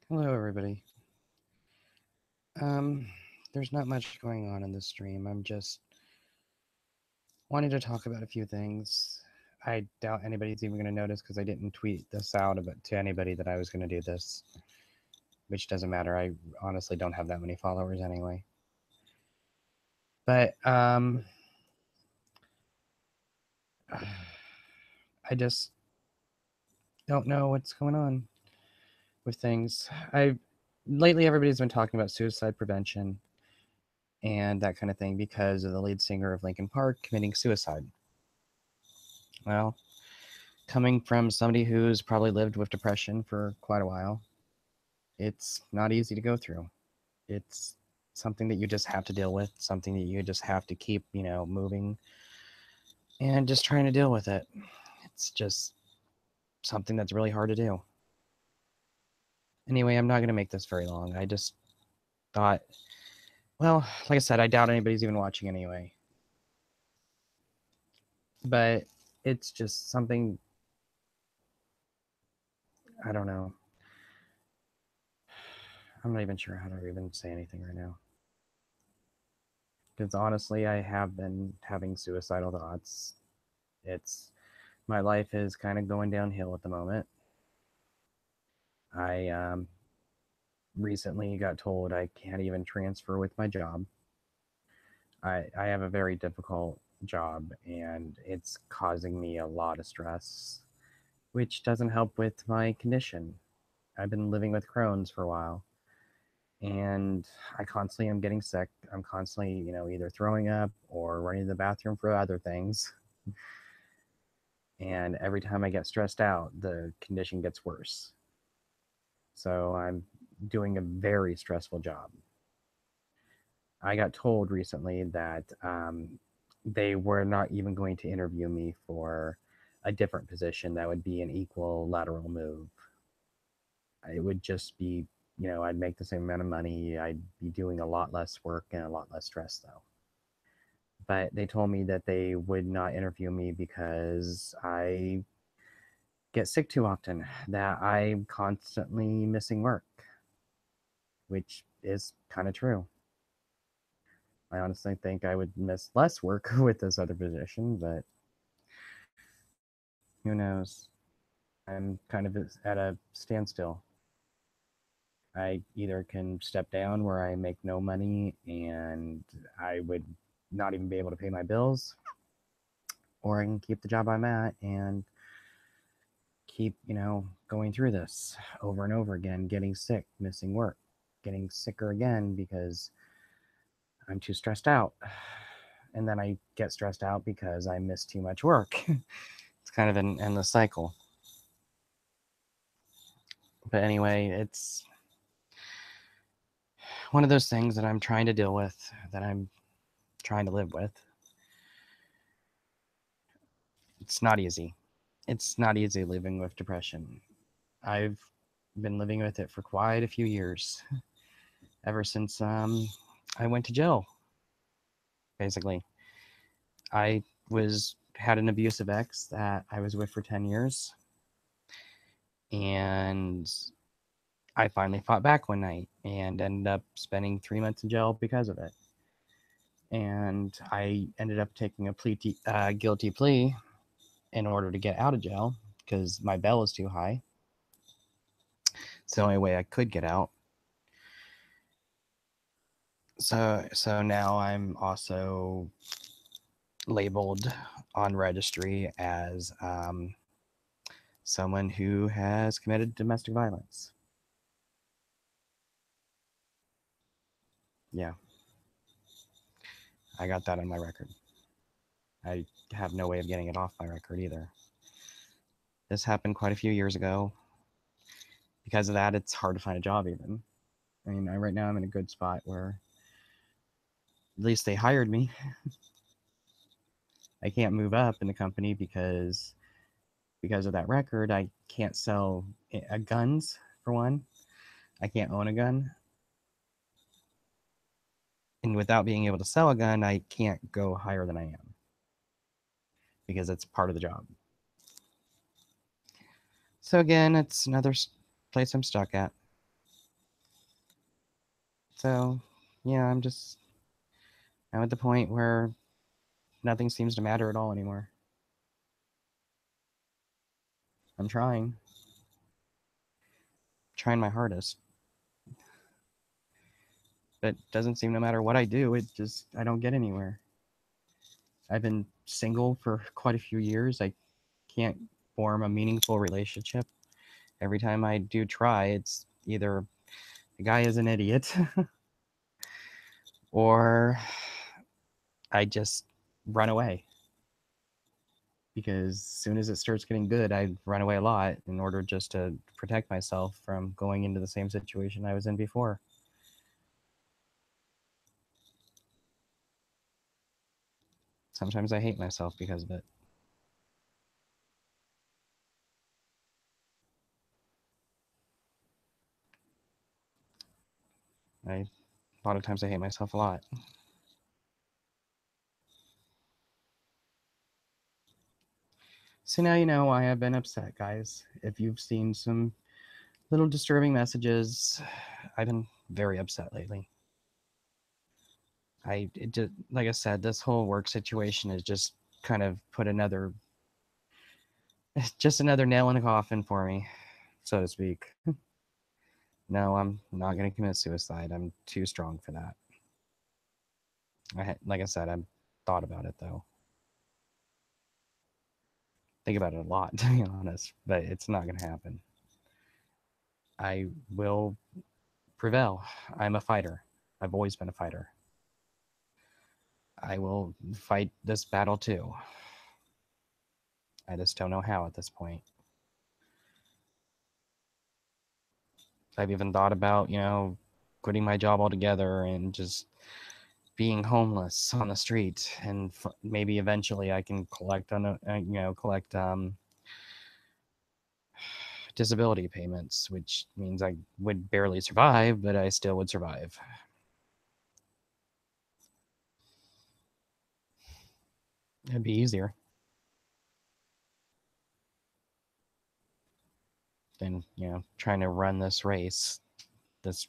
Hello, everybody. Um, there's not much going on in this stream. I'm just wanting to talk about a few things. I doubt anybody's even going to notice because I didn't tweet this out about to anybody that I was going to do this, which doesn't matter. I honestly don't have that many followers anyway. But I just don't know what's going on with things. I lately everybody's been talking about suicide prevention and that kind of thing because of the lead singer of Linkin Park committing suicide. Well, coming from somebody who's probably lived with depression for quite a while, it's not easy to go through. It's something that you just have to deal with, something that you just have to keep, moving and just trying to deal with it. It's just something that's really hard to do. Anyway, I'm not going to make this very long. I just thought, well, like I said, I doubt anybody's even watching anyway. But it's just something, I don't know. I'm not even sure how to even say anything right now. Because honestly, I have been having suicidal thoughts. It's my life is kind of going downhill at the moment. I recently got told I can't even transfer with my job. I have a very difficult job and it's causing me a lot of stress, which doesn't help with my condition. I've been living with Crohn's for a while and I constantly am getting sick. I'm constantly, either throwing up or running to the bathroom for other things. And every time I get stressed out, the condition gets worse. So I'm doing a very stressful job. I got told recently that they were not even going to interview me for a different position that would be an equal lateral move. It would just be, I'd make the same amount of money. I'd be doing a lot less work and a lot less stress, though. But they told me that they would not interview me because I get sick too often, that I'm constantly missing work, which is kind of true. I honestly think I would miss less work with this other position, but who knows? I'm kind of at a standstill. I either can step down where I make no money and I would not even be able to pay my bills, or I can keep the job I'm at and keep, going through this over and over again, getting sick, missing work, getting sicker again because I'm too stressed out. And then I get stressed out because I miss too much work. It's kind of an endless cycle. But anyway, it's one of those things that I'm trying to deal with, that I'm trying to live with. It's not easy. It's not easy living with depression. I've been living with it for quite a few years, ever since I went to jail, basically. I had an abusive ex that I was with for 10 years, and I finally fought back one night and ended up spending 3 months in jail because of it. And I ended up taking a guilty plea in order to get out of jail because my bail was too high. It's the only way I could get out. So now I'm also labeled on registry as someone who has committed domestic violence. Yeah, I got that on my record. I have no way of getting it off my record either. This happened quite a few years ago. Because of that, it's hard to find a job even. I mean, right now I'm in a good spot where at least they hired me. I can't move up in the company because of that record. I can't sell guns for one. I can't own a gun, and without being able to sell a gun, I can't go higher than I am because it's part of the job. So again, it's another place I'm stuck at. So, yeah, I'm at the point where nothing seems to matter at all anymore. I'm trying my hardest, but it doesn't seem no matter what I do, I don't get anywhere. I've been single for quite a few years. I can't form a meaningful relationship. Every time I do try, it's either the guy is an idiot or I just run away. Because as soon as it starts getting good, I run away a lot in order just to protect myself from going into the same situation I was in before. Sometimes I hate myself because of it. A lot of times I hate myself a lot. So now you know why I've been upset, guys. If you've seen some little disturbing messages, I've been very upset lately. Like I said, this whole work situation has just kind of put just another nail in the coffin for me, so to speak. No, I'm not going to commit suicide. I'm too strong for that. Like I said, I've thought about it though. Think about it a lot, to be honest, but it's not going to happen. I will prevail. I'm a fighter. I've always been a fighter. I will fight this battle too. I just don't know how at this point. I've even thought about, quitting my job altogether and just being homeless on the street, and maybe eventually I can collect disability payments, which means I would barely survive, but I still would survive. It'd be easier than, trying to run this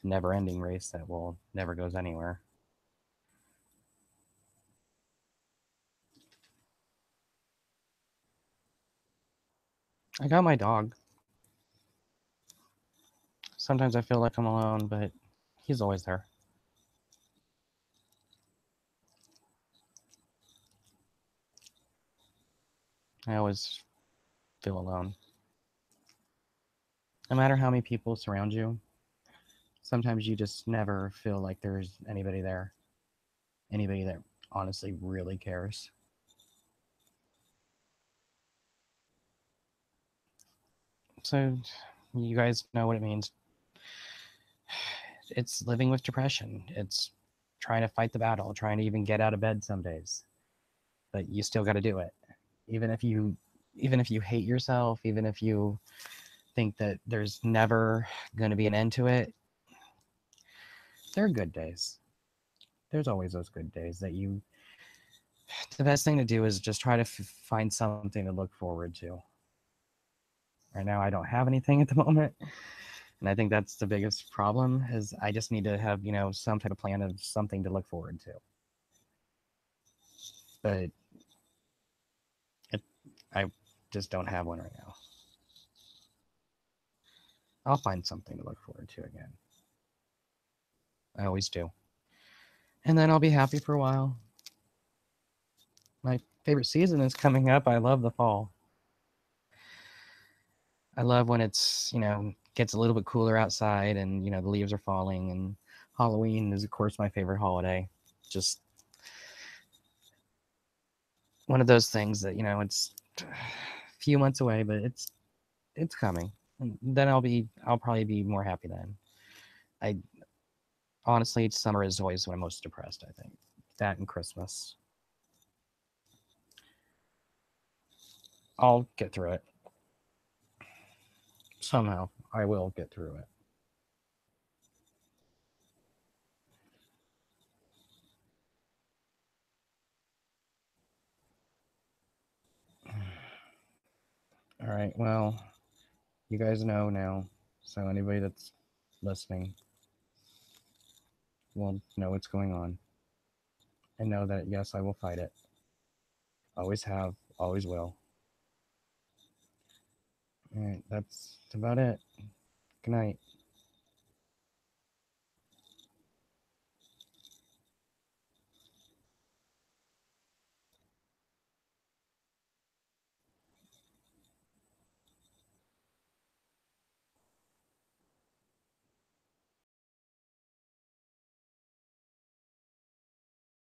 never-ending race that will never goes anywhere. I got my dog. Sometimes I feel like I'm alone, but he's always there. I always feel alone. No matter how many people surround you, sometimes you just never feel like there's anybody there. Anybody that honestly really cares. So, you guys know what it means. It's living with depression. It's trying to fight the battle, trying to even get out of bed some days. But you still got to do it. Even if you even if you hate yourself, even if you think that there's never going to be an end to it, there are good days. There's always those good days that you the best thing to do is just try to find something to look forward to. Right now I don't have anything at the moment, and I think that's the biggest problem is I just need to have, some type of plan of something to look forward to. But it, I just don't have one right now. I'll find something to look forward to again. I always do. And then I'll be happy for a while. My favorite season is coming up. I love the fall. I love when it's, gets a little bit cooler outside and, the leaves are falling, and Halloween is of course my favorite holiday. Just one of those things that, it's a few months away, but it's coming. And then I'll probably be more happy then. I honestly, summer is always when I'm most depressed, I think. That and Christmas. I'll get through it. Somehow I will get through it. All right. Well, you guys know now. So anybody that's listening, will know what's going on and know that, yes, I will fight it. Always have, always will. All right, that's about it. Good night.